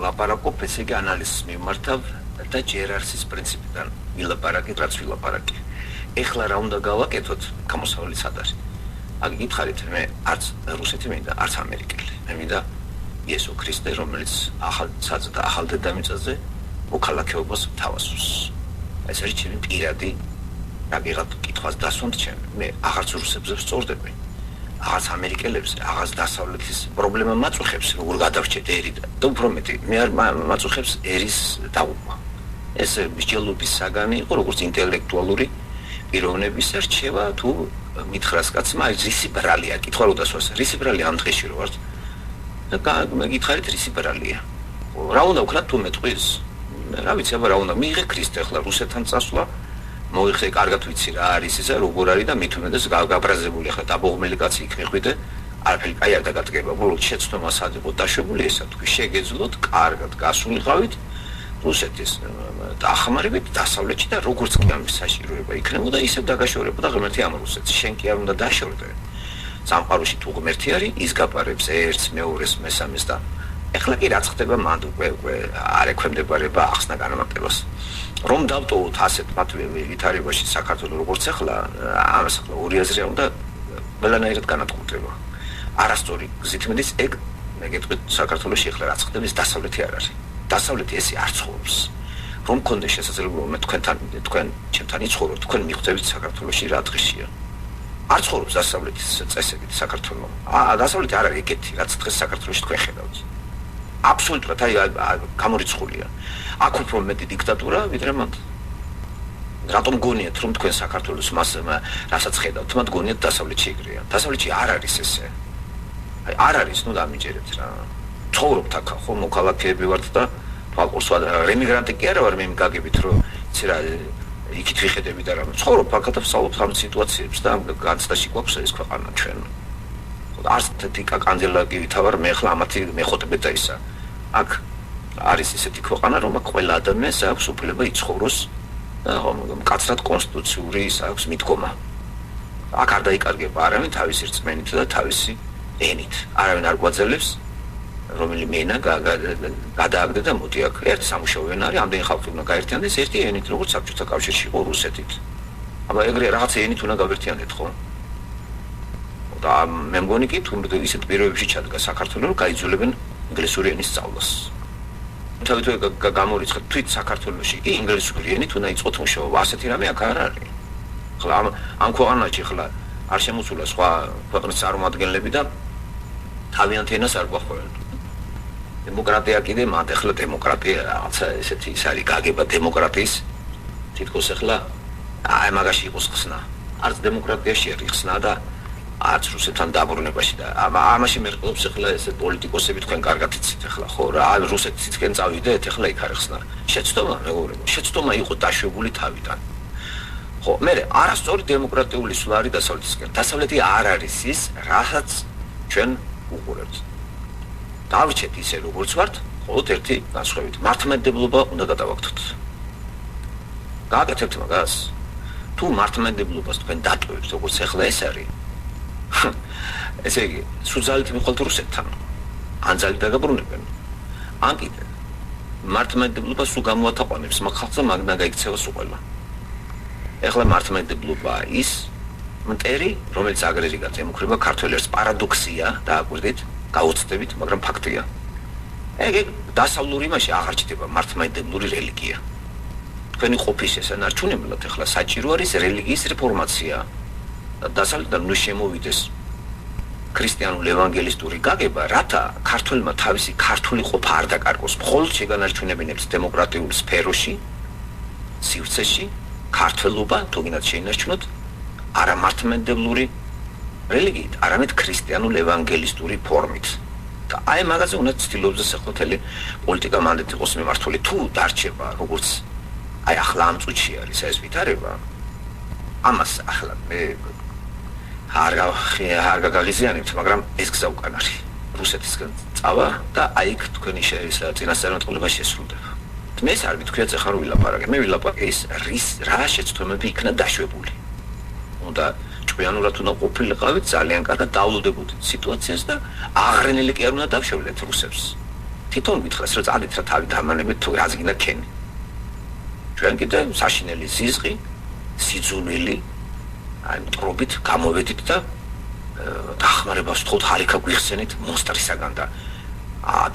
ლაპარაკობ, ესე იგი ანალიზს მიმართავ და ჯერ არის პრინციპიდან ვილაპარაკეთ, რაც ვილაპარაკე. ეხლა რა უნდა გავაკეთოთ, გამოსავალი სად არის? აქ გითხარით, მე არც რუსეთი მინდა, არც ამერიკელი. მე მინდა იესო ქრისტე, რომელიც ახალ დედამიწაზე მოქალაქეობას თავასურს. ეს არის ჩემი პირადი რაგიღად კითხვას დასვამთ ჩემ. მე აღარც რუსებზე ვსწორდები. აღარც ამერიკელებს, აღარც დასავლეთის პრობლემა მაწუხებს, როგორ გადავრჩეთ ერი და უფრო მეტი, მე არ მაწუხებს ერის დაუყმა. ეს მსჯელობის საგანი იყო, როგორც ინტელექტუალური პიროვნების რჩევა თუ მითხრას კაცმა რისი ბრალია, კითხვა რო დასვას, რისი ბრალია ამ დღეში რო ვართ? და გითხარით რისი ბრალია. რა უნდა ვქნათ თუ მეტყვის? რა ვიცი, აბა რა უნდა მიიღე ქრისტე ახლა რუსეთთან წასვლა. მოიხსე კარგად ვიცი რა არის ისა როგორ არის და მით უმეტეს გაბრაზებული ახლა დაბოღმელი კაცი იქ მიხვიდე არაფერი კაი არ დაგადგება ბოლოს შეცდომა სად იყო დაშვებული ესა თქვი შეგეძლოთ კარგად გასულიყავით რუსეთის დახმარებით დასავლეთში და როგორც კი ამის საშიშროება იქნებოდა ისევ დაგაშორებოდა ღმერთი ამ რუსეთს შენ კი არ უნდა დაშორდე სამყაროში თუ ღმერთი არის ის გაპარებს ერთს მეორეს მესამეს და ეხლა კი რაც ხდება მანდ უკვე არ ექვემდებარება ახსნა განმარტებას რომ დავტოვოთ ასეთ ვითარებაში საქართველოს როგორც ახლა ამას ახლა ორი აზრი უნდა ყველანაირად განადგურდება არასწორი გზით მედის ეგ მე გეტყვით საქართველოში ახლა რაც ხდება ის დასავლეთი არ არის დასავლეთი ესე არ ცხოვრობს რომ მქონდეს შესაძლებლობა მე თქვენ ჩემთან იცხოვროთ თქვენ მიხვდებით საქართველოში რა დღეშია არ ცხოვრობს დასავლეთის წესებით საქართველოს დასავლეთი არ არის ეგეთი რაც დღეს საქართველოში თქვენ ხედავთ აბსოლუტურად აი გამორიცხულია აქ უფრო მეტი დიქტატურა ვიდრე მანდ რატომ გონიათ რომ თქვენ საქართველოს რასაც ხედავთ მათ გონიათ დასავლეთში ეგრეა დასავლეთში არ არის ესე აი არ არის ნუ დამიჯერეთ რა ცხოვრობთ აქ ხო მოქალაქეები ვართ და თვალყურს რემიგრანტი კი არა ვარ მე მიგაგებით რომ იცი რა იქით ვიხედები და რა ცხოვრობ აქ და ვსწავლობ ამ სიტუაციებს და განცდაში გვაქვს ეს ქვეყანა ჩვენ არც თიკა კანძელაკი თავარ მე ხლა ამათი მეხოთბე და ისა აქ არის ესეთი ქვეყანა რომ აქ ყველა ადამიანს აქვს უფლება იცხოვროს და მკაცრად კონსტიტუციური ის აქვს მიდგომა აქ არ დაიკარგება არავინ თავისი რწმენით და თავისი ენით არავინ არ გვაძლევს რომელიმე ენა გადააგდე და მოდი აქ ერთ სამუშაო ენა არის ამდენი ხალხი უნდა გაერთიანდეს ერთი ენით როგორც საბჭოთა კავშირში იყო რუსეთით აბა ეგრე რაღაც ენით უნდა გავერთიანდეთ ხო და მე მგონი კი თუ ისეთ პირობებში ჩადგა საქართველოს რომ გაიძულებენ ინგლისური ენის სწავლას თავითვე გამორიცხეთ თვით საქართველოში კი ინგლისური ენით უნდა იწყოთ მუშაობა ასეთი რამე აქ არ არის ხლა ამ ქვეყანაში ხლა არ შემოსულა სხვა ქვეყნის წარმომადგენლები და თავიანთ ენას არ გვახმოვანებთ დემოკრატია კიდე მათ ახლა დემოკრატია რაღაცა ესეთი ის არის გაგება დემოკრატიის თითქოს ახლა აი მაგაში იყოს ხსნა არც დემოკრატიაში არის ხსნა და არც რუსეთთან დაბრუნებაში და ამაში მერყლობს ახლა ესე პოლიტიკოსები თქვენ კარგად იცით ახლა ხო რა რუსეთისკენ წავიდეთ ახლა იქ არის ხსნა შეცდომა მეგობრებო შეცდომა იყო დაშვებული თავიდან ხო მე არასწორი დემოკრატიული სვლა არის დასავლეთისკენ დასავლეთი არ არის ის რასაც ჩვენ უყურებთ დავრჩეთ ისე როგორც ვართ მხოლოდ ერთი განსხვავებით მართლმადიდებლობა უნდა გადავაგდოთ გააკეთებთ მაგას თუ მართლმადიდებლობას თქვენ დატოვებთ როგორც ახლა ეს არის ესე იგი სუძალით მიყოლთ რუსეთთან ან ძალით დაგაბრუნებენ ან კიდე მართლმადიდებლობა სულ გამოათაყვანებს მაგ ხალხს და მაგ გაიქცევა სულ ყველა ეხლა მართლმადიდებლობა ის მტერი რომელიც აგრეგატად ემუქრება ქართველებს პარადოქსია დააკვირდით გაუცდებით მაგრამ ფაქტია ეგ დასავლური იმაში აღარ ჩდება მართლმადიდებლური რელიგია თქვენი ყოფის ესანარჩუნებლად ეხლა საჭირო არის რელიგიის რეფორმაცია დასავლეთიდან ნუ შემოვიდეს ქრისტიანული ევანგელისტური გაგება, რათა ქართველმა თავისი ქართული ყოფა არ დაკარგოს, მხოლოდ შეგანარჩუნებინებს დემოკრატიულ სფეროში, სივრცეში, ქართველობა, თუ გინდათ შეინარჩუნოთ, არა მართლმადიდებლური რელიგიით, არამედ ქრისტიანულ ევანგელისტური ფორმით. და აი მაგაზე უნდა ცდილობს სახელმწიფო პოლიტიკა მანდ იყოს მიმართული, თუ დარჩება, როგორც აი ახლა ამ წუთში არის ეს ვითარება. ამას ახლა მე არ გაგიზიანებთ, მაგრამ ეს გზა უკან არის. რუსეთისგან წავა და აი იქ თქვენი წინასწარმეტყველება შესრულდება. მე არ ვიტყვიათ ახლა რომ ვილაპარაკე. მე ვილაპარაკე ის რა შეცდომები იქნა დაშვებული. უნდა ჭკვიანურად უნდა ყოფილიყავით ძალიან კარგად დავლოდებოდით სიტუაციას და აღრენელი კი არ უნდა დავშევლეთ რუსებს. თვითონ გითხრას რომ წადით რა თავი დამანებით თუ რას გინდა ქენი ჩვენ კიდე საშინელი სიზღი სიძულვილი აი მტრობით გამოვედით და დახმარებას თხოვთ ხალიქა გვიხსენით მონსტრისაგან და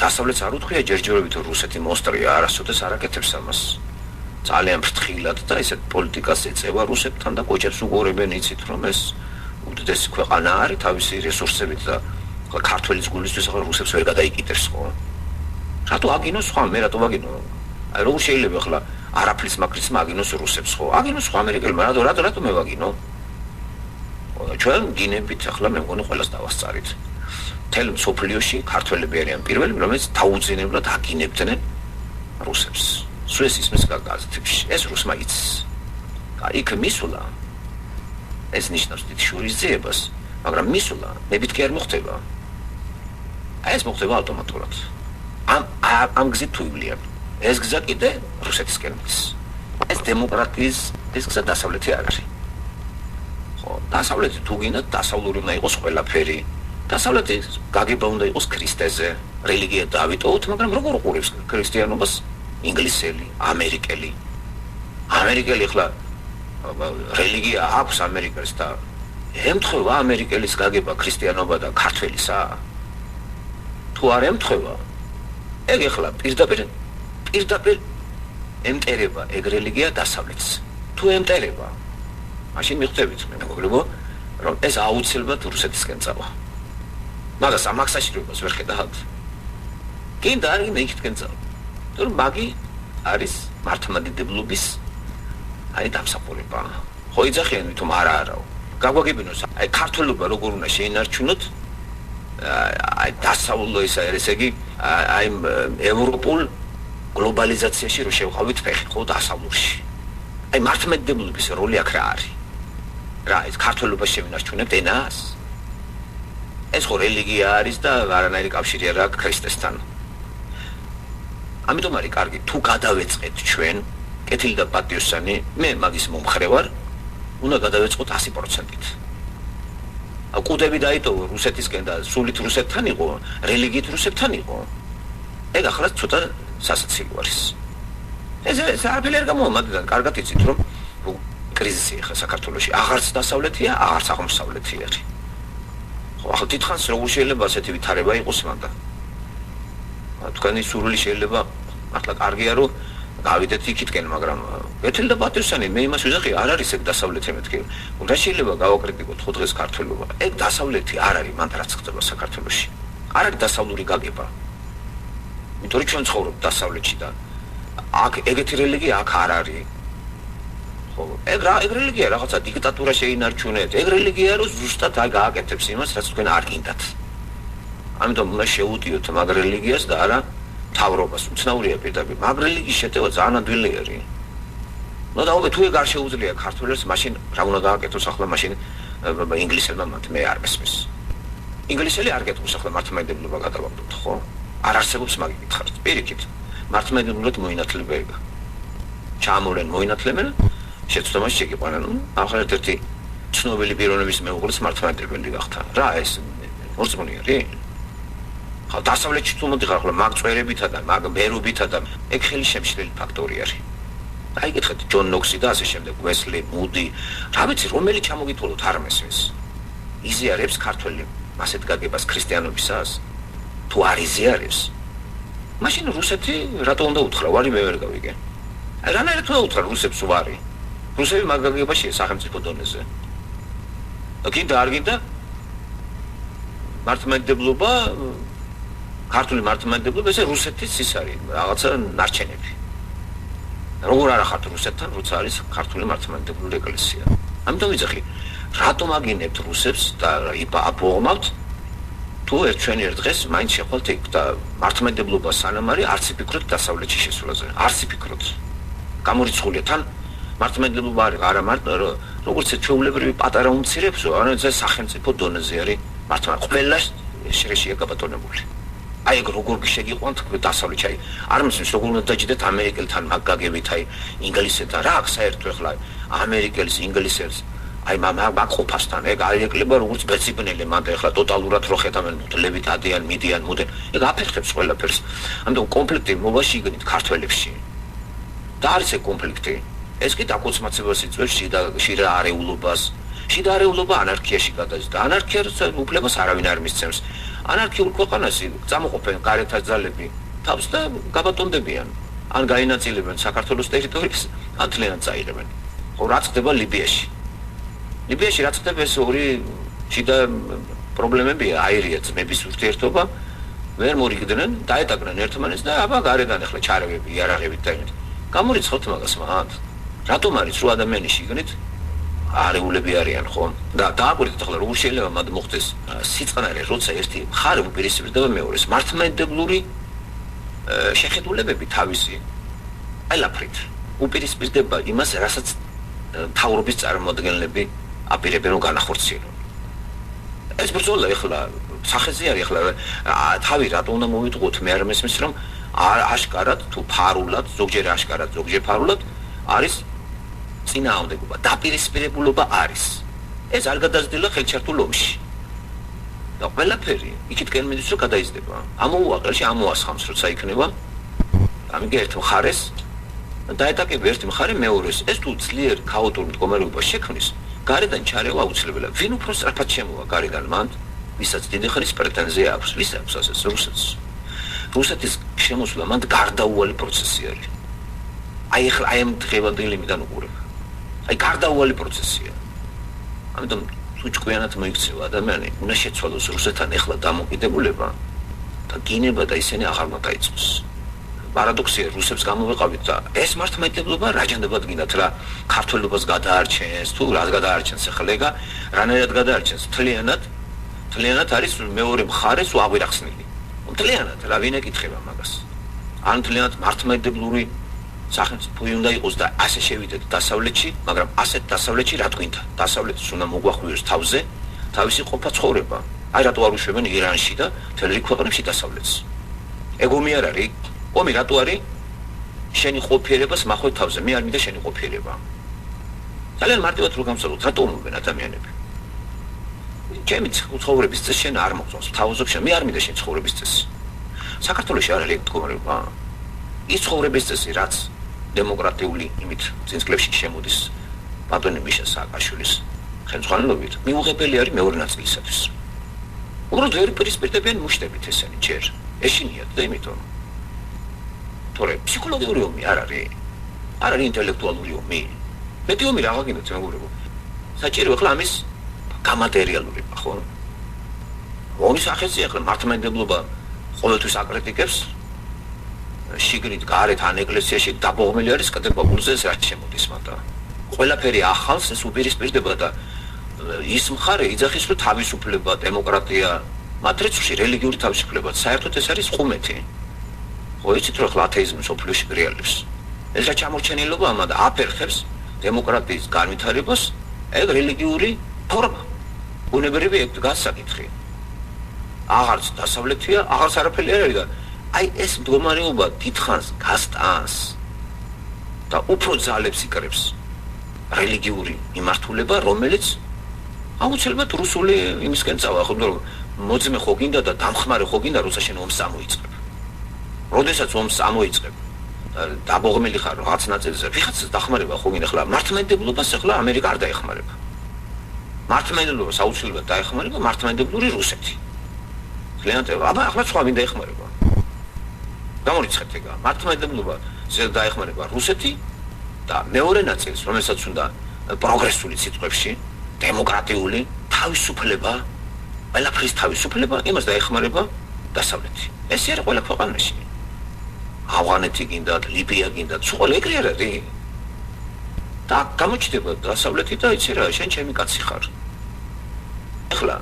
დასავლეთს არ უთხრია ჯერჯერობით რომ რუსეთი მონსტრია არასოდეს არ აკეთებს ამას ძალიან ფრთხილად და ესეთ პოლიტიკას ეწევა რუსებთან და კოჭებს უგორებენ იცით რომ ეს უდიდესი ქვეყანა არის თავისი რესურსებით და ქართველის გულისთვის ახლა რუსებს ვერ გადაიკიდებს ხო რატო აგინოს სხვა მე რატო ვაგინო აი როგორ შეიძლება ახლა არაფრის მაგრის მაგინოს რუსებს ხო აგინოს სხვა ამერიკელმა რატო მე ვაგინო ჩვენ გინებით ახლა მე მგონი ყველას დავასწარით თელ სოფლიოში ქართველები არიან პირველი რომელიც დაუძინებლად აგინებდნენ რუსებს სუეცის ისმის გაზეთებში ეს რუსმა იცის იქ მისულა ეს ნიშნავს დიდ შურისძიებას მაგრამ მისულა მებით კი არ მოხდება ეს მოხდება ავტომატურად ამ გზით თუ ივლიან ეს გზა კიდე რუსეთისკენ მის ეს დემოკრატიის ეს გზა დასავლეთი არ არის ხო დასავლეთი თუ გინდა დასავლური უნდა იყოს ყველაფერი დასავლეთი გაგება უნდა იყოს ქრისტეზე რელიგია დავიტოვოთ მაგრამ როგორ უყურებს ქრისტიანობას ინგლისელი ამერიკელი ახლა რელიგია აქვს ამერიკას და ემთხვევა ამერიკელის გაგება ქრისტიანობა და ქართველისა თუ არ ემთხვევა ეგ ახლა პირდაპირ ემტერება ეგ რელიგია დასავლეთს თუ ემტერება მაშინ მიხვდებით მე მეგობრებო რომ ეს აუცილებლად რუსეთისკენ წავა მაგას ამას საშიშროებას ვერ ხედავთ კიდე არ გინდა იქითკენ წავა თუ მაგი არის მართლმადიდებლობის აი დამსახურება ხო იძახიან თუმ არაო გაგვაგებინოს აი ქართულობა როგორ უნდა შეინარჩუნოთ აი დასავლო ესე იგი აი ევროპულ გლობალიზაციაში რო შევყავით ფეხი ხო დასავლურში აი მართლმადიდებლობის როლი აქ რა არის რა ეს ქართულობა შევინარჩუნებთ ენას ეს ხო რელიგია არის და არანაირი კავშირი არ აქვს ქრისტესთან ამიტომ არის კარგი თუ გადავეწყეთ ჩვენ კეთილი და პატიოსანი მე მაგის მომხრე ვარ უნდა გადავეწყოთ 100%-ით აკუდები დაიტოვო რუსეთისკენ და სულით რუსეთთან იყო რელიგიით რუსებთან იყო ეგ ახლა ცოტა სასაცილო არის ეს არაფერი არ გამოამაგდა კარგად იცით რომ კრიზისი ხა საქართველოში აღარც დასავლეთია აღარც აღმოსავლეთი არის ხო ახლა თითქოს როგორ შეიძლება ასეთი ვითარება იყოს მანდა თქვენი სურვილი შეიძლება მართლა კარგია რომ გავიდეთ იქითკენ მაგრამ კეთილი და პატიოსანი მე იმას ვიზახი არ არის ეგ დასავლეთი მეთქი უნდა შეიძლება გავაკრიტიკოთ ხო დღეს ქართველობა ეგ დასავლეთი არ არის მანდ რაც ხდება საქართველოში არ არის დასავლური გაგება იმიტომ რომ ჩვენ ცხოვრობთ დასავლეთში და აქ ეგეთი რელიგია აქ არ არის ხო ეგ რელიგია რაღაცა დიქტატურა შეინარჩუნეთ ეგ რელიგია რომ ზუსტად აი გააკეთებს იმას რაც თქვენ არ გინდათ ამიტომ უნდა შეუდიოთ მაგ რელიგიას და არა თავრობას უცნაურია პირდაპირ მაგ რელიგიის შეტევა ძალიან ადვილი არის ნუ დაუბრუნდეთ თუ ეგ არ შეუძლია ქართველებს მაშინ რა უნდა გააკეთოს ახლა მაშინ ინგლისელმა მე არ მესმის ინგლისელი არ გეტყვის ახლა მართლმადიდებლობა გადავაგდოთ ხო არ არსებობს მაგ კითხავს პირიქით მართლმადიდებლად მოინათლებება ჩამოვლენ მოინათლებენ შეცდომაში შეგიყვანენ ახლა ერთ-ერთი ცნობილი პიროვნების მეუღლეს მართლმადიდებელი გახდა რა ეს მორწმუნე არის ხო დასავლეთში თუ მოდიხარ ახლა მაგ წვერებითა და მაგ მერობითა და ეგ ხელი შემშლელი ფაქტორი არის აი გითხეთ ჯონ ნოქსი და ასე შემდეგ უესლი მუდი რა ვიცი რომელი ჩამოგიტყოლოთ არ მესმის იზიარებს ქართველი ასეთ გაგებას ქრისტიანობისას თუ არ იზიარებს მაშინ რუსეთი რატო უნდა უთხრა ვარი მე ვერ გავიგე რანაირად უნდა უთხრა რუსებს ვარი რუსები მაგ გაგებაში სახელმწიფო დონეზე და კიდე არ გინდა მართლმადიდებლობა ქართული მართლმადიდებლობა ესე რუსეთის ის არის რაღაცა ნარჩენები როგორ არა ხართ რუსეთთან როცა არის ქართული მართლმადიდებლური ეკლესია ამიტომ ვიძახი რატომ აგინებთ რუსებს და აბოღმავთ თუ ჩვენი ერთ დღეს მაინც შეხვდეთ იქ და მართლმადიდებლობა სანამ არის არც იფიქროთ დასავლეთში შესვლაზე არც იფიქროთ გამორიცხულია თან მართლმადიდებლობა არის არა მარტო როგორც ჩვეულებრივი პატარა უმცირებსო ანუ ეს სახელმწიფო დონეზე არის მართლა ყველა შეშია გაბატონებული აი ეგ როგორ შეგიყვანთ დასავლეთში აი არ მისმის როგორ უნდა დაჯდეთ ამერიკელთან მაგ გაგებით აი ინგლისელთან რა აქვს საერთო ახლა ამერიკელის ინგლისელს აი მაგ ყოფასთან ეგ აიეკლება როგორც ბეციბნელი მანდ ეხლა ტოტალურად რო ხედავენ მუდლებით ადიან მიდიან მუდენ ეგ აფერხებს ყველაფერს ამიტომ კონფლიქტი მოვაში იგნით ქართველებში და არის ეგ კონფლიქტი ეს კი დაკოცმაცებას იწვევს შიდა არეულობას შიდა არეულობა ანარქიაში გადადის და ანარქიას უფლებას არავინ არ მისცემს ანარქიულ ქვეყანაში წამოყოფენ გარეთ ძალები თავს და გაბატონდებიან ან გაინაწილებენ საქართველოს ტერიტორიას ან თლიანად წაიღებენ ხო რაც ხდება ლიბიაში ლიბიაში რაც ხდება ეს ორი შიდა პრობლემებია აირია ძმების ურთიერთობა ვერ მორიგდნენ დაეტაკნენ ერთმანეთს და აბა გარედან ახლა ჩარევები იარაღებით და იმით გამორიცხოთ მაგას მანდ რატომ არის რო ადამიანი შიგნით არეულები არიან ხო და დააკვირდით ახლა როგორ შეიძლება მანდ მოხდეს სიწყნარე როცა ერთი მხარე უპირისპირდება მეორეს მართლმადიდებლური შეხედულებები თავისი ყველაფრით უპირისპირდება იმას რასაც თავრობის წარმოადგენლები აპირებენ რომ განახორციელონ ეს ბრძოლა ახლა სახეზე არის ახლა თავი რატო უნდა მოვიტყუოთ მე არ მესმის რომ აშკარად თუ ფარულად ზოგჯერ აშკარად ზოგჯერ ფარულად არის წინააღმდეგობა დაპირისპირებულობა არის ეს არ გადაზრდილა ხელჩართულ ომში და ყველაფერი იქითკენ მიდის რომ გადაიზრდება ამოუაყელში ამოასხამს როცა იქნება ამიგე ერთ მხარეს დაეტაკება ერთი მხარე მეორეს ეს თუ ძლიერ ქაოტურ მდგომარეობას შექმნის გარედან ჩარევა აუცილებელია ვინ უფრო სწრაფად შემოვა გარედან მანდ ვისაც დიდი ხნის პრეტენზია აქვს ვის აქვს ასეც რუსეთის შემოსვლა მანდ გარდაუვალი პროცესი არის აი ახლა აი ამ დღევანდელიდან უყურებ აი გარდაუვალი პროცესია ამიტომ თუ ჭკვიანად მოიქცევა ადამიანი უნდა შეცვალოს რუსეთთან ახლა დამოკიდებულება და გინება და ისინი აღარ მოდაიწყოს პარადოქსია რუსებს გამოვეყავით და ეს მართლმადიდებლობა რაჯანდებად გინდათ რა ქართველობას გადაარჩენს თუ რას გადაარჩენს ახლა ეგა რანაირად გადაარჩენს თლიანად არის მეორე მხარეს უაღვირახსნილი თლიანად რა ვინ ეკითხება მაგას ან თლიანად მართლმადიდებლური სახელმწიფო უნდა იყოს და ასე შევიდეთ დასავლეთში მაგრამ ასეთ დასავლეთში რა თქვინდა დასავლეთის უნდა მოგვახვიოს თავზე თავისი ყოფა ცხოვრება აი რატო არ უშვებენ ირანში და მთელ რიგ ქვეყნებში დასავლეთს ეგ ომი არ არის ომი რატო არის შენი ყოფიერებას მახვევ თავზე მე არ მინდა შენი ყოფიერება ძალიან მარტივად რო გამსწავლოთ რატო ომობენ ადამიანები ჩემი ცხოვრების წესი შენ არ მოგწონს თავზობ შენ მე არ მინდა შენი ცხოვრების წესი საქართველოში არ არის მდგომარეობა ის ცხოვრების წესი რაც დემოკრატიული იმით წინ წლებში შემოდის ბატონი მიშა სააკაშვილის ხელმძღვანელობით მიუღებელი არის მეორე ნაწილისათვის უბრალოდ ვერ პირისპირდებიან მუშტებით ესენი ჯერ ეშინიათ და იმიტომ თორე ფსიქოლოგიური ომი არ არის ინტელექტუალური ომი მეტი ომი რა გინდათ მეგობრებო საჭირო ახლა ამის გამატერიალურება ხო ომის ახეცი ახლა მართლმადიდებლობა ყოველთვის აკრიტიკებს შიგნით გარეთ ან ეკლესიაში დაბოღმილი არის კატეგორიულზე რაც შემოდის მანდა ყველაფერი ახალს ეს უპირისპირდება და ის მხარე იძახის რომ თავისუფლება დემოკრატია მატრიცებში რელიგიური თავისუფლება საერთოდ ეს არის ხუმეთი ხო იცით რომ ათეიზმი სოფლიოში რეალებს ეს რა ჩამორჩენილობა ამადა აფერხებს დემოკრატიის განვითარებას ეგ რელიგიური ფორმა უნებრივი ეგ გასაკითხი აღარც დასავლეთია აღარც არაფერი არ არის და აი ეს მდგომარეობა დიდხანს გასტანს და უფრო ძალებს იკრებს რელიგიური მიმართულება რომელიც აუცილებლად რუსული იმისკენ წავა ხო რომ მოძმე ხო გინდა და დამხმარე ხო გინდა როცა შენ ომს ამოიწყებ როდესაც ომს ამოიწყებ დაბოღმილი ხარ რაღაც ნაწილზე ვიღაცას დახმარება ხო გინდა ხლა მართლმადიდებლობას ახლა ამერიკა არ დაეხმარება მართლმადიდებლობას აუცილებლად დაეხმარება მართლმადიდებლური რუსეთი კლიენტები აბა ახლა სხვა მინდა ეხმარება გამორიცხეთ ეგა მართლმადიდებლობა ზე დაეხმარება რუსეთი და მეორე ნაწილს რომელსაც უნდა პროგრესული სიტყვებში დემოკრატიული თავისუფლება ყველაფრის თავისუფლება იმას დაეხმარება დასავლეთი ეს არის ყველა ქვეყანაში ავღანეთი გინდათ ლიბია გინდათ სულ ეგრე არ არის და გამოჩნდება დასავლეთი და იცი რა შენ ჩემი კაცი ხარ ახლა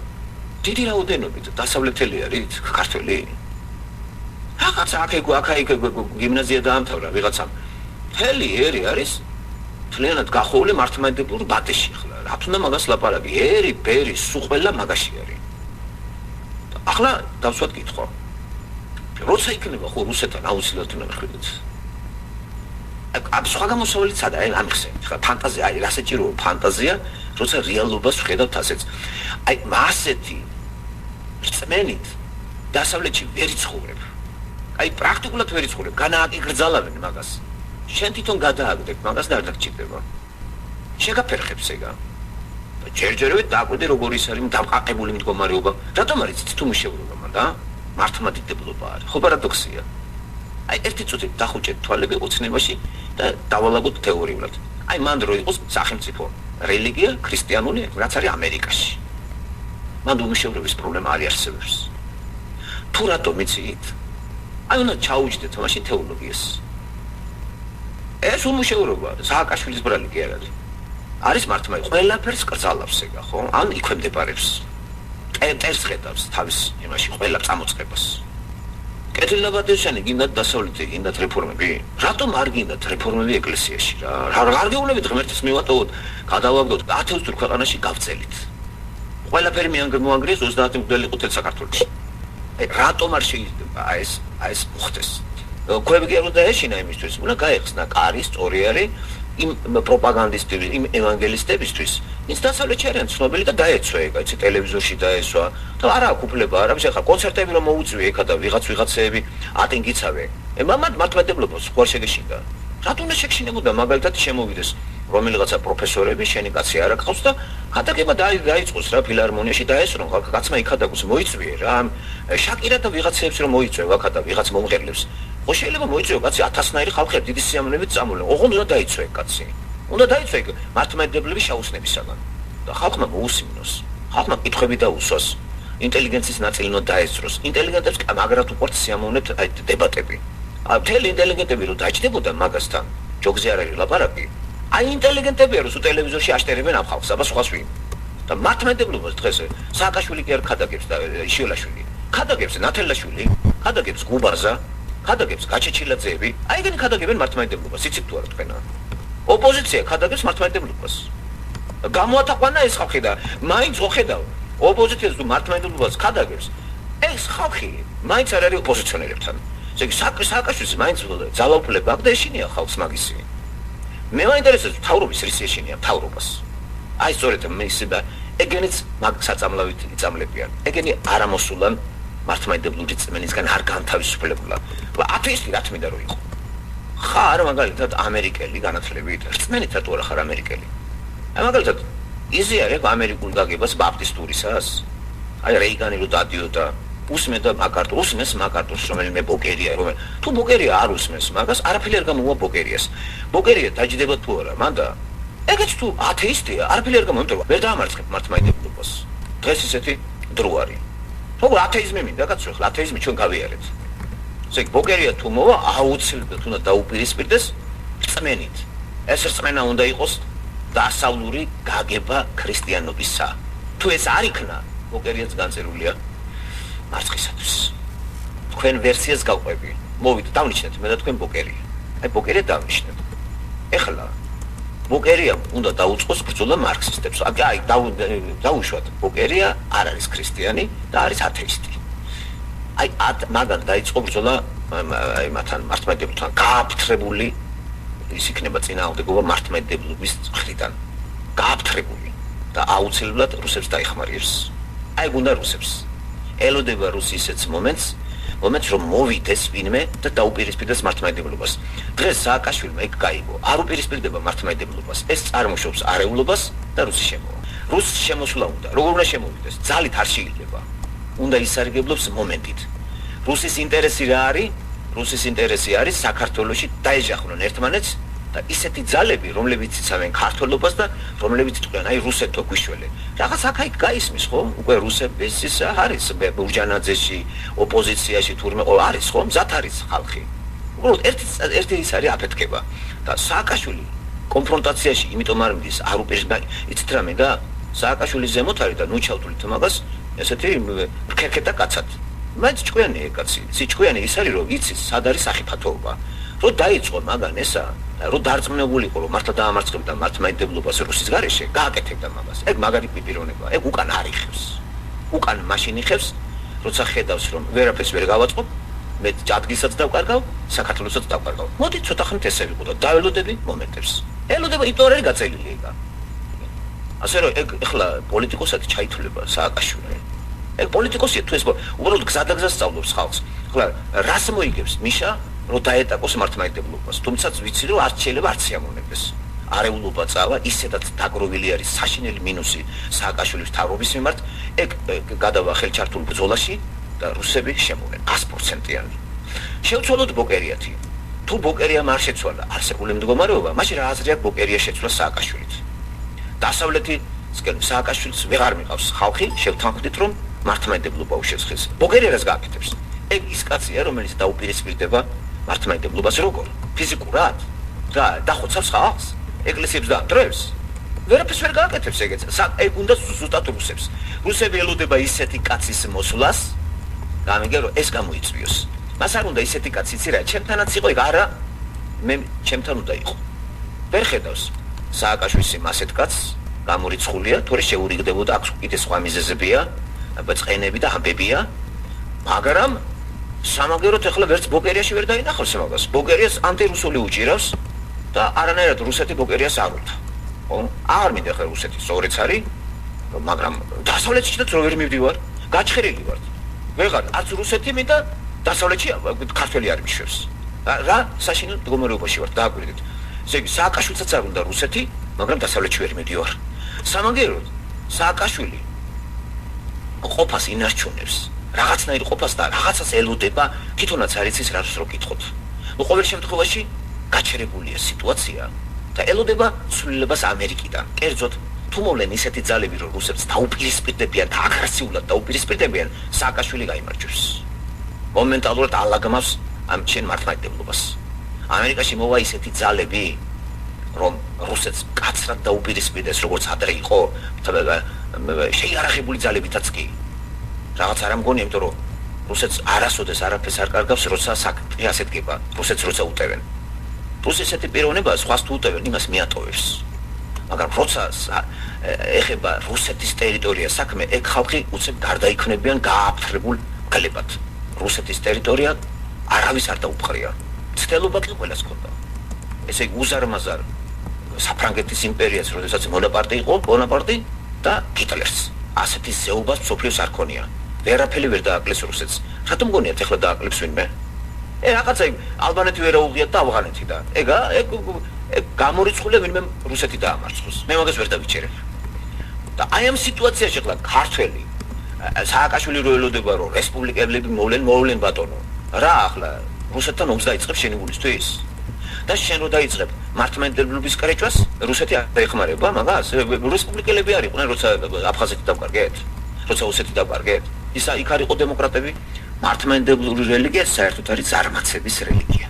დიდი რაოდენობით დასავლეთელი არის ქართველი რაღაცა აქ გიმნაზია დაამთავრა ვიღაცამ მთელი ერი არის თლიანად გახოვლე მართლმადიდებლურ ბატეში ახლა რა თქმა უნდა მაგას ლაპარაკი ერი ბერი სულ ყველა მაგაში არის ახლა დავსვათ კითხვა როცა იქნება ხო რუსეთთან აუცილებლად უნდა ხედოთ ამ სხვა გამოსავალიც სადა, აი ამხსენ. ხა ფანტაზია, აი რასაჭირო ფანტაზია, როცა რეალობას ვხედავთ ასეც. აი ასეთი რწმენით დასავლეთში ვერ იცხოვრებ. აი პრაქტიკულად ვერ იცხოვრებ, განააკიგრძალავენ მაგას. შენ თვითონ გადააგდებ მაგას და არ დაგჭირდება. შეგაფერხებს ეგა. ჯერჯერობით დააკვირდე როგორ ის არის დამყარებული მდგომარეობა. რატომ არის თუ მშევრობა მანდა? მართლმადიდებლობა არის. ხო პარადოქსია. აი ერთი წუთი დახუჭეთ თვალები ოცნებაში და დავალაგოთ თეორიულად. აი მანდ რო იყოს სახელმწიფო რელიგია ქრისტიანული, რაც არის ამერიკაში. მანდ უმშევრობის პრობლემა არ არსებობს. თუ რატომ იცით? აი უნდა ჩაუჯდეთ მაშინ თეოლოგიას. ეს უმშევრობა სააკაშვილის ბრალი კი არ არის. არის მართლმადიდებლობა ყველაფერს კრძალავს ეგა, ხო? ან იქვემდებარებს. ტერს ხედავს თავის იმაში ყველა წამოწყებას. კეთილდღეობანი გინდათ დასავლეთი, გინდათ რეფორმები. რატომ არ გინდათ რეფორმები ეკლესიაში რა? არ გეუბნებით ღმერთს მივატოვოთ, გადავაგდოთ 10 წუთი ქვეყანაში გავწელით. ყველაფერი მოანგრიეს 30 მგდელი ყუთელ საქართველოში. რატომ არ შეიძლება ეს მოხდეს? ქვები კი არ უნდა ეშინა იმისთვის, უნდა გაეხსნა კარი სწორი არის იმ პროპაგანდისტების, იმ ევანგელისტებისთვის, ის დასავლეთში არიან ცნობილი და დაეცვა ეგ, აი ტელევიზორში დაესვა. და არა კუპლება, არა ხა კონცერტები რომ მოუწვია ეხა და ვიღაცები ატინგიცავე. მამად მართლმადიდებლობას ხوار შეგეშინდა. რატომ უნდა შეგშინებოდა მაგალითად შემოვიდეს რომელიღაცა პროფესორები, შენი კაცი არ აქვს და გადაგება დაიწყოს რა ფილარმონიაში დაესრონ, კაცმა იქადაგოს მოიწვიე რა. შაკირა და ვიღაცებს რომ მოიწვევა ხა და ვიღაც მომღერლებს. ხო შეიძლება მოიწვიო კაცი 1000-ნაირი ხალხი დიდი სიამოვნებით წამოვლენ. ოღონდ უნდა დაიცვა კაცი. უნდა დაიცვა მართლმადიდებლების შაუსნებისაგან. და ხალხმა მოусმინოს. ხალხმა კითხვები დაუსვას. ინტელიგენციის ნაწილი უნდა დაესწროს. ინტელიგენტებს მაგრად უყვართ სიამოვნებთ აი დებატები. მთელი ინტელიგენტები რომ დაჭდებოდა მაგასთან, ჯოგზე არ არის ლაპარაკი. აი ინტელიგენტებია რომ ტელევიზორში აშტერებენ ამ ხალხს, აბა სხვას ვინ. და მართლმადიდებლობას დღეს სააკაშვილი კი არ ხადაგებს და შიოლაშვილი. ხადაგებს ნათელაშვილი, ხადაგებს გუბარზა, ხადაგებს გაჩეჩილაძეები. აი ეგენი ხადაგებენ მართლმადიდებლობას, იცით თუ არა თქვენა. ოპოზიცია ხადაგებს მართლმადიდებლობას. გამოათაყვანა ეს ხალხი და მაინც ხედავ ოპოზიციას თუ მართლმადიდებლობას ხადაგებს. ეს ხალხი მაინც არ არის ოპოზიციონერებთან. ესე იგი სააკაშვილის მაინც ძალაუფლება აქვს და ეშინია ხალხს მაგისი. მე მაინტერესებს მთავრობის რის ეშინია მთავრობას. აი სწორედ მისება ეგენიც მაგ საწამლავით იწამლებიან. ეგენი არამოსულან მართლმადიდებლური წმენისგან არ განთავისუფლებულა. ათეისტი რა თქმა უნდა რო იყო. ხარ მაგალითად ამერიკელი განათლებით, რწმენით რატო არა ხარ ამერიკელი? აი მაგალითად იზი არის ამერიკულ გაგებას ბაპტისტურისას. აი რეიგანი რო დადიოდა, უსმენდა უსმენს მაკარტურს, რომელიმე ბოკერია, თუ ბოკერია არ უსმენს მაგას, არაფერი არ გამოვა ბოკერიას. ბოკერია დაჯდება თუ არა, მანდა ეგეც თუ ათეისტია, არაფერი არ გამოვა, ვერ დაამარცხებ მართლმადიდებლობას. დღეს ისეთი დრო არის. როგორ ათეიზმი მინდა კაცო, ახლა ათეიზმი ჩვენ გავიარეთ. ესე იგი ბოკერია თუ მოვა, აუცილებლად უნდა დაუპირისპირდეს რწმენით. ეს რწმენა უნდა იყოს დასავლური გაგება ქრისტიანობისა. თუ ეს არ იქნა, ბოკერიაც განწერულია მარცხისათვის. თქვენ ვერსიას გავყვები. მოვიდეთ, დავნიშნეთ მე და თქვენ ბოკერია. აი ბოკერია დავნიშნეთ. ეხლა ბოკერია უნდა დაუწყოს ბრძოლა მარქსისტებს. აი დაუშვათ ბოკერია არ არის ქრისტიანი და არის ათეისტი. აი მაგან დაიწყო ბრძოლა აი მათთან მართლმადიდებლთან გააფთრებული ის იქნება წინააღმდეგობა მართლმადიდებლობის მხრიდან. გააფთრებული და აუცილებლად რუსებს დაიხმარებს. აი გუნდა რუსებს. ელოდება რუსის ეს მომენტს რომ მოვიდეს ვინმე და დაუპირისპირდეს მართლმადიდებლობას. დღეს სააკაშვილმა ეგ გაიგო. არ უპირისპირდება მართლმადიდებლობას. ეს წარმოშობს არეულობას და რუსის შემოვა. რუსის შემოსვლა უნდა. როგორ უნდა შემოვიდეს? ძალით არ შეიძლება. უნდა ისარგებლობს მომენტით. რუსის ინტერესი რა არის? რუსის ინტერესი არის საქართველოში დაეჯახნონ ერთმანეთს და ისეთი ძალები, რომლებიც იცავენ ქართველობას და რომლებიც თქვენ, აი რუსეთო გვიშველე. რაღაც აქ გაისმის ხო? უკვე რუსების ის არის ბურჯანაძეში, ოპოზიციაში თურმე არის ხო? მზად არის ხალხი. უბრალოდ ერთი ის არის აფეთქება და სააკაშვილი კონფრონტაციაში იმიტომ არ მიდის, არ უპირისპირდება, იცით რამე და სააკაშვილის ზემოთ არის და ნუ ჩავთვლით მაგას, ესეთი ქერქეტა კაცად. მაინც ჭკვიანი კაცი, სიჭკვიანი ის არის რომ იცის სად არის სახიფათოობა. რო დაიწყო მაგან ესა, რო დარწმუნებულიყო რომ მართლა დაამარცხებდა მართლმადიდებლობას რუსის გარეშე, გააკეთებდა მაგას. ეგ მაგარი პიროვნება, ეგ უკან არ იხევს. უკან მაშინ იხევს, როცა ხედავს რომ ვერაფერს ვერ გავაწყობ მე ჯადგისაც დავკარგავ, საქართველოსაც დავკარგავ. მოდი ცოტა ხნით ესე ვიყო და დაველოდები მომენტებს. ელოდება იტორერი გაწელილი ეგა. ასე რომ ეგ ეხლა პოლიტიკოსად ჩაითვლება სააკაშვილი. ეგ პოლიტიკოსია თუ ეს უბრალოდ გზადაგზას სწავლობს ხალხს. ეხლა რას მოიგებს მიშა რომ დაეტაკოს მართლმადიდებლობას. თუმცა ვიცი რომ არც შეიძლება არც სიამოვნებდეს. არეულობა წავა ისედაც დაგროვილი არის საშინელი მინუსი სააკაშვილის თავრობის მიმართ. ეგ გადავა ხელჩართულ ბრძოლაში და რუსები შემოვლენ 100%-იანი. შევცვალოთ ბოკერიათი. თუ ბოკერიამ არ შეცვალა არსებული მდგომარეობა, მაშინ რა აზრი აქვს ბოკერია შეცვლა სააკაშვილით. დასავლეთისკენ სააკაშვილს ვეღარ მიყავს ხალხი, შევთანხმდით რომ მართლმადიდებლობა უშეცხეს. ბოკერია რას გააკეთებს? ეგ ის კაცია, რომელიც დაუპირისპირდება მართლმადიდებლობას როგორ? ფიზიკურად? დახოცავს ხალხს? ეკლესიებს დაამტრევს? ვერაფერს ვერ გააკეთებს ეგეც. ეგ უნდა ზუსტად რუსებს. რუსები ელოდება ისეთი კაცის მოსვლას, გამიგერო ეს გამოიწვიოს. მას არ უნდა ისეთი კაცი იცი რა, ჩემთანაც იყო ეგ არა, მე ჩემთან უნდა იყო. ვერ ხედავს სააკაშვილის ასეთ კაცს გამორიცხულია, თორე შეურიგდებოდა, აქვს კიდე სხვა მიზეზებია, ბწყენები და ამბებია, მაგრამ სამაგეროთ ახლა ვერც ბოკერიაში ვერ დაინახავს მაგას. ბოკერიას ანტირუსული უჭირავს და არანაირად რუსეთი ბოკერიას არ უნდა. ხო? არ მინდა ხა რუსეთი სწორიც არის, მაგრამ დასავლეთში და ვერ მივდივარ, გაჩხერილი ვარ. ვეღარ არც რუსეთი მინდა დასავლეთში ქართველი არ მიშვებს. რა საშინელ მდგომარეობაში ვარ, დააკვირდით. ესე იგი სააკაშვილსაც არ უნდა რუსეთი, მაგრამ დასავლეთში ვერ მიდივარ. სამაგეროდ სააკაშვილი ყოფას ინარჩუნებს. რაღაცნაირ ყოფას და რაღაცას ელოდება, თვითონაც არ იცის რას რო კითხოთ. ყოველ შემთხვევაში გაჩერებულია სიტუაცია და ელოდება ცვლილებას ამერიკიდან. კერძოდ თუ მოვლენ ისეთი ძალები, რომ რუსებს დაუპირისპირდებიან და აგრესიულად დაუპირისპირდებიან, სააკაშვილი გაიმარჯვებს. მომენტალურად ალაგმავს ამ ჩენ მართლმადიდებლობას. ამერიკაში მოვა ისეთი ძალები, რომ რუსეთს კაცრად დაუპირისპირდეს, როგორც ადრე იყო, შეიარაღებული ძალებითაც კი. რაღაც არ ამგონია, იმიტომ რომ რუსეთს არასოდეს არაფერს არ კარგავს, როცა საკითხი ასეთ გება, რუსეთს როცა უტევენ. რუსეთს ესეთი პიროვნება სხვას თუ უტევენ, იმას მიატოვებს. მაგრამ როცა ეხება რუსეთის ტერიტორია საქმე, ეგ ხალხი უცებ გარდაიქმნებიან გააფთრებულ გლებად. რუსეთის ტერიტორია არავის არ დაუპყრია. ცდელობა კი ყველას ჰქონდა. ესე იგი უზარმაზარ საფრანგეთის იმპერიას, როდესაც ბონაპარტი და ჰიტლერს. ასეთი ზეობას მსოფლიოს არ ქონია. ვერაფერი ვერ დააკლეს რუსეთს. რატომ გონიათ ეხლა დააკლებს ვინმე? რაღაცა ალბანეთი ვერ აუღიათ და ავღანეთი და ეგ გამორიცხულია ვინმე რუსეთი დაამარცხოს. მე მაგას ვერ დავიჩერებ. და აი ამ სიტუაციაში ახლა ქართველი სააკაშვილი რო ელოდება რომ რესპუბლიკელები მოვლენ ბატონო. რა ახლა რუსეთთან ომს დაიწყებს შენი გულისთვის? და შენ რო დაიწყებ მართლმადიდებლობის კრეჭვას, რუსეთი არ დაეხმარება მაგას? რესპუბლიკელები არ იყვნენ, როცა აფხაზეთი დავკარგეთ, როცა ოსეთი დავკარგეთ. ისა იქ არ იყო დემოკრატები. მართლმადიდებლური რელიგია საერთოდ არის ზარმაცების რელიგია.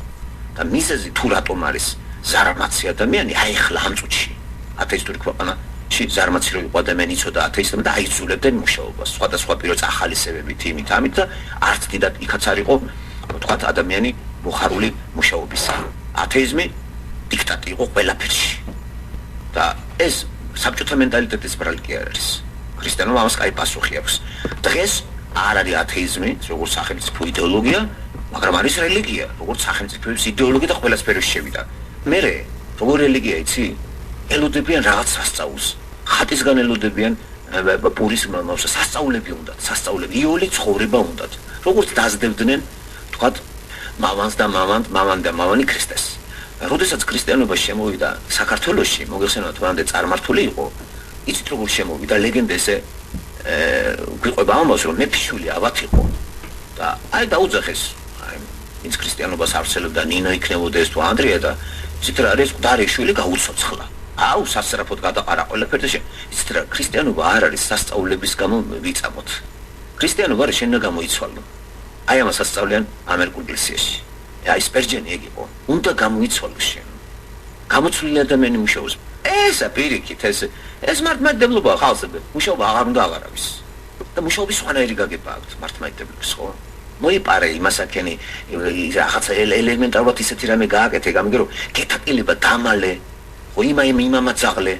და მიზეზი თუ რატომ არის ზარმაცი ადამიანი, აი ახლა ამ წუთში ათეისტური ქვეყანაში ზარმაცი რო იყო ადამიანი იცოდა ათეისტებმა და აიძულებდნენ მუშაობას. სხვადასხვა პიროც ახალისებებით, იმით, ამით და არც დიდად იქაც არ იყო თქვათ ადამიანი მოხარული მუშაობისა. ათეიზმი დიქტატი იყო ყველაფერში. და ეს საბჭოთა მენტალიტეტის ბრალკი არის. ქრისტიანობა ამას კაი პასუხი აქვს. დღეს არ არის ათეიზმი, როგორც სახელმწიფო იდეოლოგია, მაგრამ არის რელიგია, როგორც სახელმწიფოების იდეოლოგია და ყველა სფეროში შევიდა. მერე, როგორ რელიგია იცი? ელოდებიან რაღაც სასწაულს. ხატისგან ელოდებიან პურის მომავალს, სასწაულები უნდათ, სასწაულები, იოლი ცხოვრება უნდათ. როგორც დაძდებდნენ, თქვათ, მამან და მამანი ქრისტეს. როდესაც ქრისტიანობა შემოვიდა საქართველოში, მოგეხსენებათ, მანამდე წარმართული იყო, იცით როგორ შემოვიდა ლეგენდა ესე გვიყვება ამბავს, რომ მეფიშვილი ავად იყო. და აი დაუძახეს, აი ვინც ქრისტიანობას ავრცელებდა, ნინო იქნებოდა ეს თუ ანდრია და იცით რა არის მკვდარი შვილი გაუცოცხლა. აუ სასწრაფოდ გადაყარა ყველაფერზე. იცით რა, ქრისტიანობა არ არის სასწაულების გამო ვიწამოთ. ქრისტიანობა არის შენ გამოიცვალო. აი ამას ასწავლიან ამერიკულ ეკლესიაში. აი სპერჯენი ეგ იყო. უნდა გამოიცვალო შენ. გამოცვლილი ადამიანი მუშაობს. ესა პირიქით ეს მართლმადიდებლობა ხალხზე მუშაობა აღარ უნდა აღარავის. და მუშაობის სხვანაირი გაგება აქვს მართლმადიდებლობის, ხო? მოიპარე იმასაკენი რაღაცა ელემენტარულად ისეთი რამე გააკეთე, გამიგერო, გეთაკილება დამალე, ხო იმამა ძაღლე.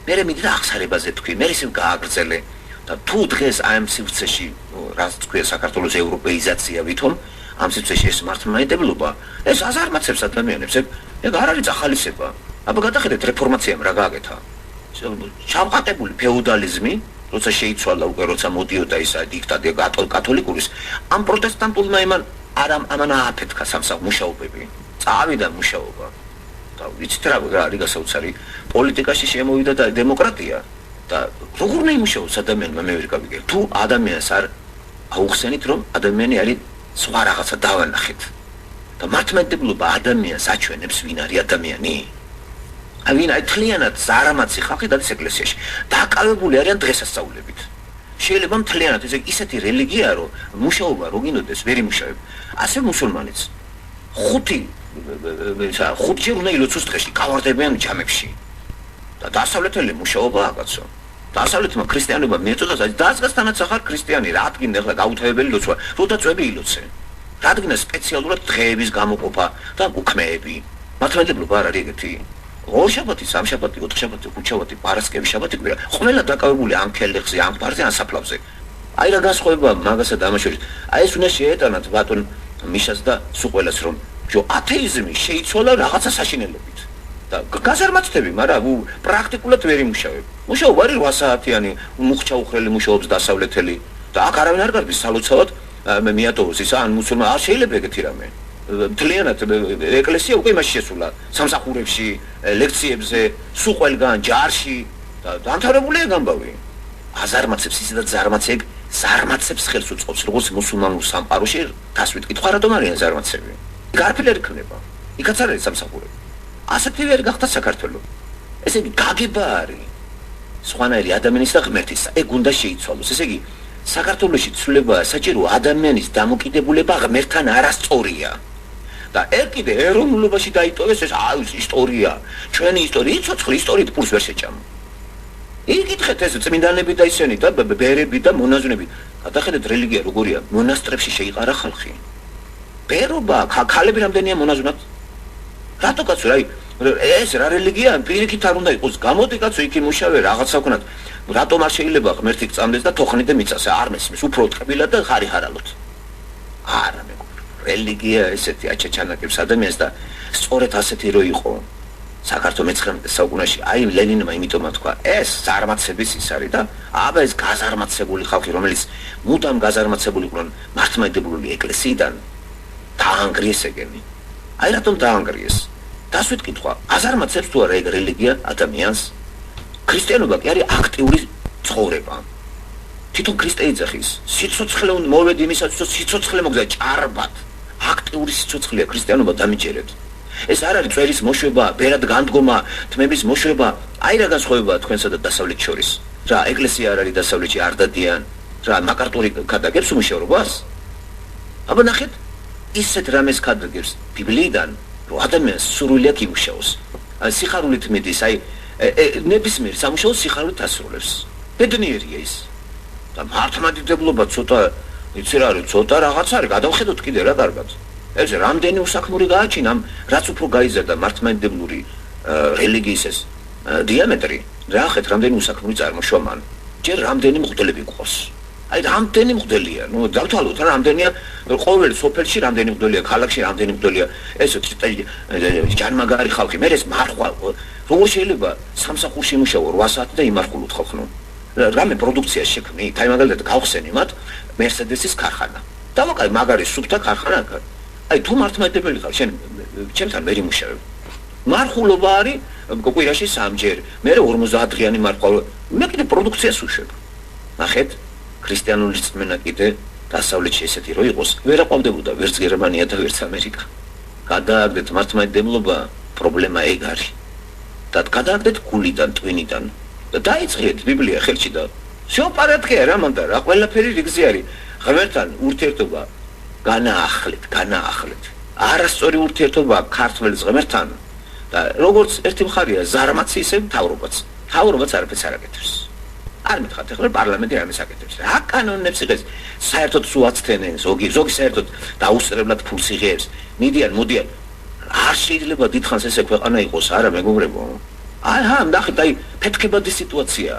მერე მიდიდა აღსარებაზე თქვი, მერე ისევ გააგრძელე. და თუ დღეს აი ამ სივრცეში რაც თქვია საქართველოს ევროპეიზაცია ვითომ ამ სიტუაციაში ეს მართლმადიდებლობა ეს აზარმაცებს ადამიანებს ეგ არ არის ახალისება აბა გადახედეთ რეფორმაციამ რა გააკეთა ჩამყატებული ფეოდალიზმი როცა შეიცვალა უკვე როცა მოდიოდა ისა დიქტატი კათოლიკურის ამ პროტესტანტულმა ამან ააფეთქა მუშაობები წავიდა მუშაობა და ვიცით რა არის გასაოცარი პოლიტიკაში შემოვიდა და დემოკრატია და როგორ უნდა იმუშაოს ადამიანმა მე ვერ გავიგე თუ ადამიანს არ აუხსენით რომ ადამიანი არის სხვა რაღაცა დავანახეთ და მართლმადიდებლობა ადამიანს აჩვენებს ვინ არის ადამიანი ვინ არის თლიანად ზარამაცი ხალხი და ეკლესიაში დაკავებული არიან დღესასწაულებით შეიძლება მთლიანად ისეთი რელიგია რომ მუშაობა რო გინდოდეს ვერ იმუშავებ ასე მუსულმანიც ხუთჯერ უნდა ილოცოს დღეში გავარდებიან ჯამებში და დასავლეთელი მუშაობა აკაცო დასავლეთმა ქრისტიანობა მიეწოდა დასგასთანაც ახარ ქრისტიანი რა ადგინდა ახლა გაუთავებელი ლოცვა როდა წვები ილოცე რა ადგინდა სპეციალურად დღეების გამოყოფა და უქმეები მართლმადიდებლობა არ არის ეგეთი ორშაბათი სამშაბათი ოთხშაბათი ხუთშაბათი პარასკევი შაბათი კვირა ყველა დაკავებული ამ ქელეხზე ამ პარზე ამ საფლავზე აი რა განსხვავება მაგასა და ამას შორის აი ეს უნდა შეეტანათ ბატონ მიშას და სულ ყველას რომ ათეიზმი შეიცვალა რაღაცა საშინელებით და გაზარმაცდები მაგრამ პრაქტიკულად ვერ იმუშავებ მუშაობა არის 8 საათიანი მუხჩა უხრელი მუშაობს დასავლეთელი და აქ არავინ არ გარბის სალოცავად მე მიატოვოს ისა ან მუსულმან არ შეიძლება ეგეთი რამე მთლიანად ეკლესია უკვე იმაში შესულა სამსახურებში ლექციებზე სულ ყველგან ჯარში და დამთავრებულია გამბავი აზარმაცებს ისე და ზარმაცებს ხელს უწყობს როგორც მუსულმანურ სამყაროში დასვით კითხვა რატომ არიან ზარმაცები გარფილი არ იქნება იქაც არის სამსახურები ასეთი ვერ გახდა საქართველო ესე იგი გაგება არის სხვანაირი ადამიანის და ღმერთის ეგ უნდა შეიცვალოს ესე იგი საქართველოში ცვლილება საჭირო ადამიანის დამოკიდებულება ღმერთთან არასწორია და ერთ კიდე ეროვნულობაში დაიტოვეს ეს ისტორია ჩვენი ისტორია ცოცხლი ისტორიით პურს ვერ შეჭამ იკითხეთ ეს წმინდანები და ისინი და ბერები და მონაზვნები გადახედეთ რელიგია როგორია მონასტრებში შეიყარა ხალხი ბერობა ქალები რამდენია მონაზვნად რატო კაცო აი ეს რა რელიგია პირიქით არ უნდა იყოს გამოდი კაცო იქ იმუშავე რაღაცა ვქნათ რატომ არ შეიძლება ღმერთი გწამდეს და თოხნით და მიწასე არ მესმის უფრო ტყბილად და ხარი ხარალოთ არა მე რელიგია ესეთი აჩაჩანაკებს ადამიანს და სწორედ ასეთი რო იყო საქართველოს 19 საუკუნეში აი ლენინმა იმიტომ თქვა ეს ზარმაცების ის არის და აბა ეს გაზარმაცებული ხალხი რომელიც მუდამ გაზარმაცებული იყვნენ მართლმადიდებლური ეკლესიიდან დაანგრიეს ეგენი აი რატომ დაანგრიეს დასვით კითხვა აზარმაცებს თუ არა ეგ რელიგია ადამიანს ქრისტიანობა კი არის აქტიური ცხოვრება თვითონ ქრისტე იძახის სიცოცხლე უნდა მოვედი იმისაც რომ სიცოცხლე მოგზა ჭარბად აქტიური სიცოცხლეა ქრისტიანობა დამიჯერეთ ეს არ არის წვერის მოშვება ბერად განდგომა თმების მოშვება აი რა განსხვავებაა თქვენსა და დასავლეთ შორის რა ეკლესია არ არის დასავლეთში არ დადიან რა მაკარტური გადაგებს უმუშევრობას აბა ნახეთ ისეთ რამეს გადაგებს ბიბლიიდან რომ ადამიანს სურვილი აქვს იმუშაოს სიხარულით მიდის აი ნებისმიერ სამუშაოს სიხარულით ასრულებს ბედნიერია ის და მართლმადიდებლობა ცოტა იცი რა არის ცოტა რაღაც არის გადავხედოთ კიდე რა კარგად ეს რამდენი უსაქმური გააჩინა რაც უფრო გაიზარდა მართლმადიდებლური რელიგიის ეს დიამეტრი რა ხეთ რამდენი უსაქმური წარმოშვა მან ჯერ რამდენი მღვდლები გვყავს აი რამდენი მღვდელია ნუ დავთვალოთ რა რამდენია ყოველ სოფელში რამდენი მღვდელია ქალაქში რამდენი მღვდელია ეს ჯანმაგარი ხალხი მე ეს მარხვა როგორ შეიძლება სამსახურში იმუშაო 8 საათი და იმარხულოთ ხალხნო რამე პროდუქცია შექმნით აი მაგალითად გავხსენი მათ მერსედესის ქარხანა დავაკავე მაგარი სუფთა ქარხანა აი თუ მართლმადიდებელი ხარ შენ ჩემთან ვერ იმუშავებ მარხულობა არის კვირაში 3 ჯერ მე 50 დღიანი მარხვა მე კიდე პროდუქციას უშვებ ნახეთ ქრისტიანული წმენა კიდე დასავლეთში ესეთი რო იყოს ვერ აყვავდებოდა ვერც გერმანია და ვერც ამერიკა გადააგდეთ მართლმადიდებლობა პრობლემა ეგ არის და გადააგდეთ გულიდან ტვინიდან და დაიწყეთ ბიბლია ხელში და всё პარატკე რა მანდა რა ყველაფერი რიგზე არის ღმერთთან ურთიერთობა განაახლეთ არასწორი ურთიერთობა ქართველის ღმერთთან და როგორც ერთი მხარეა ზარმაცი ისე მთავრობაც არაფერს არ აკეთებს არ მითხართ ახლა პარლამენტი ამის აკეთებს რა კანონებს იღებს საერთოდ სუაცთენენ ზოგი საერთოდ დაუსწრებლად ფულს იღებს მოდიან არ შეიძლება დიდხანს ესე ქვეყანა იყოს არა მეგობრებო აჰა ნახეთ აი ფეთქებადი სიტუაცია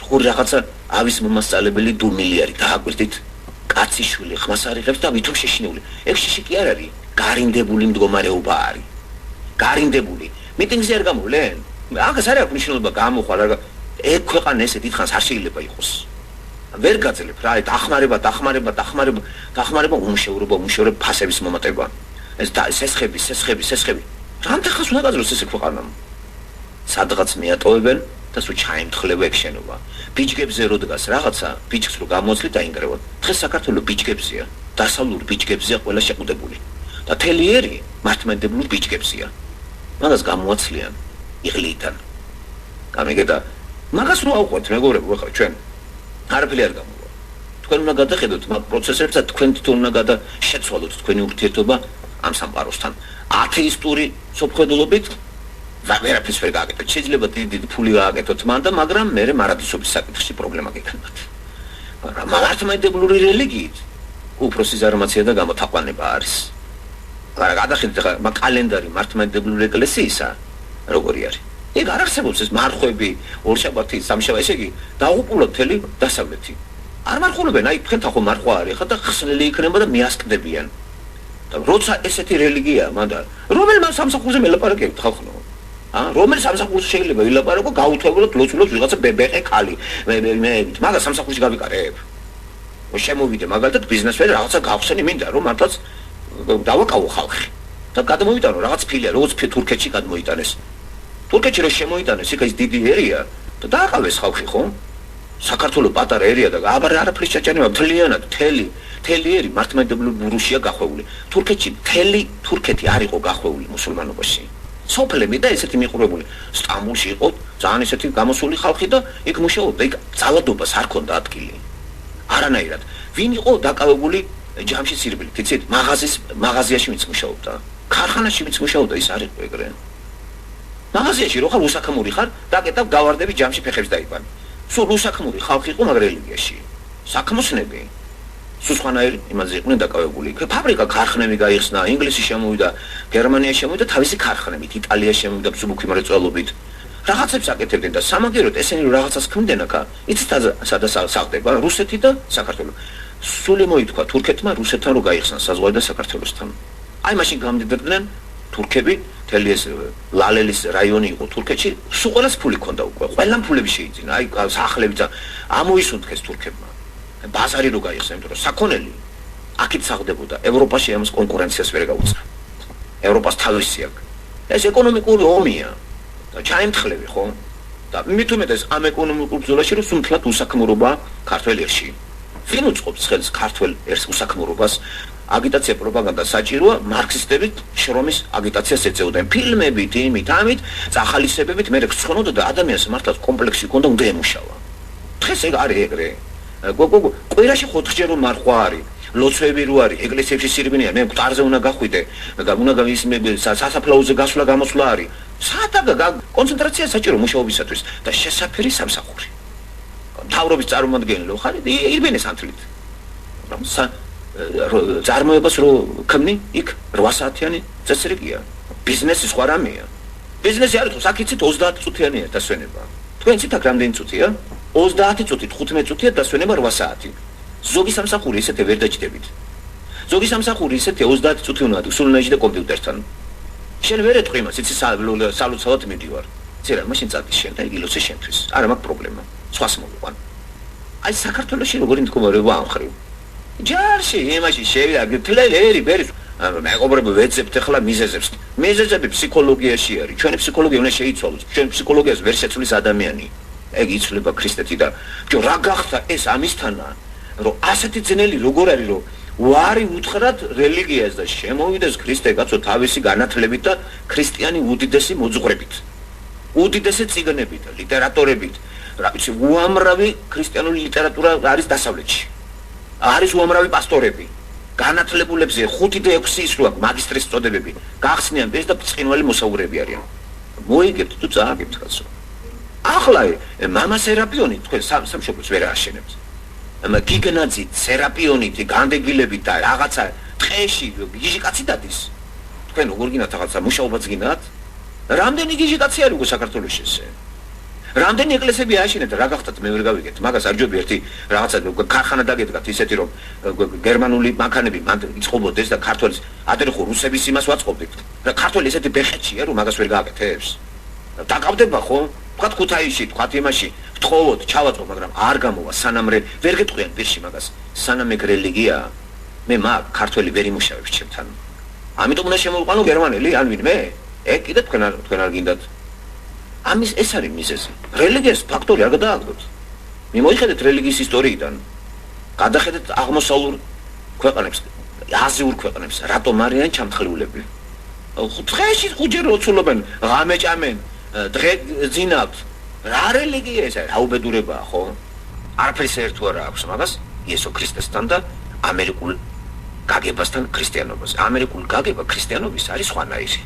ხო რაღაცა ავის მომასწავლებელი დუმილი არის დააკვირდით კაცი შვილი ხმას არიღებს და ვითომ შეშინებული. ეგ შეში კი არ არის, გარინდებული მდგომარეობა არის. გარინდებული. მიტინგზე არ გამოვლენ? აღას არ აქვს მნიშვნელობა გამოხვალ რა. ეგ ქვეყანა ესე დიდხანს არ შეიძლება იყოს. ვერ გაძლებ რა, დახმარება უმშევრობა ფასების მომატება. ეს სესხები. რამდენ ხანს უნდა გაძლოს ეს ქვეყანა? სადღაც მიატოვებენ და სულ ჩაემთხვევა ეგ შენობა. ბიჭგებზე რო დგას რაღაცა, ბიჭს რო გამოცლით დაინგრევოთ. დღეს საქართველოს ბიჭგებზია, დასავლური ბიჭგებზია ყველა შეყუდებული. და თელიერი მართლმადიდებლურ ბიჭგებზია. მაგას გამოაცლიან იღლიიდან. გამიგედა? მაგას რო ავყვეთ მეგობრებო, ხა ჩვენ არაფერი არ გამოვა. თქვენ უნდა გადახედოთ მაგ პროცესებს და თქვენ თვითონ უნდა გადაშეცვალოთ თქვენი ურთიერთობა ამ სამყაროსთან. ათეისტური სოფხედულობით ვერაფერს ვერ გააკეთოთ. შეიძლება დიდი ფული გააკეთოთ მან და მაგრამ მე მარადისობის საკითხში პრობლემა გექნებათ. მაგრამ მართლმადიდებლური რელიგიით უფროსი ზარმაცია და გამოთაყვანება არის. მაგრამ გადახედეთ ხა მაგ კალენდარი მართლმადიდებლური ეკლესიისა როგორი არის? ეგ არ არსებობს ეს მარხვები, ორშაბათი, სამშაბათი, ესე იგი დაუყულოთ მთელი დასავლეთი. არ მარხულებენ, აი თქვენ თახო მარხვა არის ხა და ხსნელი იქნება და მიასკდებიან. და როცა ესეთი რელიგია მანდა, რომელმა სამსახურზე მელაპარაკებთ ხალხო? რომელ სამსახურს შეიძლება ვილაპარაკო გაუთვალოთ ლოცულობს ვიღაცა ბებეყე ქალი მე მაგას სამსახურში გავიკარებ შემოვიდე მაგალითად ბიზნესмен რაღაცა გავხსენი მინდა რომ მართლაც დავაკავო ხალხი და გადმოვიტანო რაღაც ფილია როგორც თურქეთში გადმოიტანეს თურქეთში რომ შემოიტანეს იქ ის დიდი ერია და დააყავეს ხალხი ხო საქართველოს პატარა ერია და არაფრის ჩაჭანება მთლიანად მთელი ერი მართლმადიდებლური ბურუშია გახვეული თურქეთი არ იყო გახვეული მუსულმანობაში სოფლები და ესეთი მიყურებული სტამბულში იყო ძალიან ესეთი გამოსული ხალხი და იქ მუშაობდა იქ ძალადობას არ ქონდა ადგილი არანაირად ვინ იყო დაკავებული ჯამში სირბილით იცით მაღაზიაში ვინც მუშაობდა ქარხანაში ვინც მუშაობდა ის არ იყო ეგრე მაღაზიაში რო ხარ უსაქმური ხარ დაკეტავ გავარდები ჯამში ფეხებს დაიბანი სულ უსაქმური ხალხი იყო მაგ რელიგიაში საქმოსნები სუსხანაერი იმაზე იყვნენ დაკავებული. ფაბრიკა ქარხნები გაიხსნა, ინგლისი შემოვიდა, გერმანია შემოვიდა თავისი ქარხნებით, იტალია შემოვიდა ბზუბუქი მრეწველობით. რაღაცებს აკეთებდნენ და სამაგეროდ ესენი რაღაცას ქმნდნენ აქ. იცით სადაც საღდება რუსეთი და საქართველო. სული მოითქვა თურქეთმა რუსეთთან რო გაიხსნა საზღვარი და საქართველოსთან. აი მაშინ გამდიდრდნენ თურქები, მთელი ეს ლალელის რაიონი იყო თურქეთში, სულ ყველას ფული ქონდა უკვე. ყველამ ფულები შეიძინა. აი სახლები და ამოისუნთქეს თურქებმა. ბაზარი რო გაიხსნა, იმიტომ რომ საქონელი აქეთ საღდებოდა. ევროპაში ამას კონკურენციას ვერ გაუწია. ევროპას თავისი აქვს. ეს ეკონომიკური ომია. და ჩაემთხვევი ხო? და მით უმეტეს ამ ეკონომიკურ ბრძოლაში რომ სუმთლად უსაქმურობა ქართველ ერში. ვინ უწყობს ხელს ქართველ ერს უსაქმურობას? აგიტაცია პროპაგანდა საჭიროა, მარქსისტები შრომის აგიტაციას ეწეოდნენ. ფილმებით, ამით, ახალისებებით მე გცხონოდა და ადამიანს მართლაც კომპლექსი ჰქონდა, უნდა ემუშავა. დღეს ეგ არის ეგრე. კვირაში 4 ჯერ რომ მარხვა არის ლოცვები რო არის ეკლესიებში სირბინია მე მკვდარზე უნდა გახვიდე უნდა სასაფლაოზე გასვლა გამოსვლა არის საათაგა კონცენტრაცია საჭირო მუშაობისათვის და შესაფერი სამსახური მთავრობის წარმომადგენელი ხარ ირბენეს ანთლით წარმოებას რო ქმნი იქ 8 საათიანი წესრიგია ბიზნესი სხვა რამეა ბიზნესი არის თუ საკიცით 30 წუთიანია დასვენება თქვენ იცით აქ რამდენი წუთია 30 წუთით 15 წუთია დასვენება 8 საათი. ზოგი სამსახური ისეთე ვერ დაჭდებით. ზოგი სამსახური ისეთე 30 წუთი უნდა სულ ნაჟი და კომპიუტერთან. შენ ვერ ეთქვი იმას, იცი სალოცავად მიდივარ. წერა მაშინ წადი შენ და იგილოცე შენთვის. არა მაქვს პრობლემა. სხვას მოვიყვან. აი საქართველოში როგორი მდგომარეობა ამ ხრივ. ჯარში იმაში შევიდა თლელი ბერის მეგობრებო ვეძებთ ახლა მიზეზებს. მიზეზები ფსიქოლოგიაში არის. ჩვენი ფსიქოლოგია უნდა შეიცვალოს. ჩვენ ფსიქოლოგიას ვერ შეცვლის ადამიანი. ეგ იცვლება ქრისტეთი და რა გახდა ეს ამისთანა რომ ასეთი ძნელი როგორ არის რომ ვარი უთხრათ რელიგიას და შემოვიდეს ქრისტე კაცო თავისი განათლებით და ქრისტიანი უდიდესი მოძღვრებით უდიდესი წიგნებით ლიტერატურებით რა ვიცი უამრავი ქრისტიანული ლიტერატურა არის დასავლეთში არის უამრავი პასტორები განათლებულებზე 5 და 6 ის რო აქვს მაგისტრის წოდებები გახსნიან ეს და ბრწყინვალე მოსაუბრეები არიან მოიგებთ თუ წააგებთ კაცო ახლა მამა სერაპიონი თქვენ სამშობლოს ვერ აშენებთ. გიგნაძი სერაპიონით განდეგილებით და რაღაცა ტყეში გიჟი კაცი დადის. თქვენ როგორ გინათ რაღაცა მუშაობაც გინათ? რამდენი გიჟი კაცი არის უკვე საქართველოში ესე? რამდენი ეკლესიები ააშენეთ რა გახდათ მე ვერ გავიგეთ მაგას არ ჯობია ერთი რაღაცა ქარხანა დაგედგათ ისეთი რომ გერმანული მანქანები მან იწყობოდეს და ქართველის ადრე ხო რუსების იმას ვაწყობდით და ქართველი ესეთი ბეხეთშია რომ მაგას ვერ გააკეთებს დაკავდება ხო თქვათ ქუთაისში თქვათ იმაში ვთხოვოთ ჩავაწყო მაგრამ არ გამოვა სანამ ვერ გეტყვიან პირში მაგას სანამ ეგ რელიგია მე მაგ ქართველი ვერ იმუშავებს ჩემთან ამიტომ უნდა შემოვყვანო გერმანელი ან ვინმე ეგ კიდე თქვენ არ გინდათ ამის ეს არის მიზეზი რელიგიას ფაქტორი არ გადააგდოთ მე მოიხედეთ რელიგიის ისტორიიდან გადახედეთ აღმოსავლურ ქვეყნებს აზიურ ქვეყნებს რატომ არიან ჩამთხრიულები დღეში ხუჯერ როცულობენ ღამეჭამენ დღე ძინავთ რა რელიგია ეს არის აუბედურებაა ხო არაფერს ერთო არ აქვს მაგას იესო ქრისტესთან და ამერიკულ გაგებასთან ქრისტიანობას ამერიკულ გაგება ქრისტიანობის არის სხვანაირი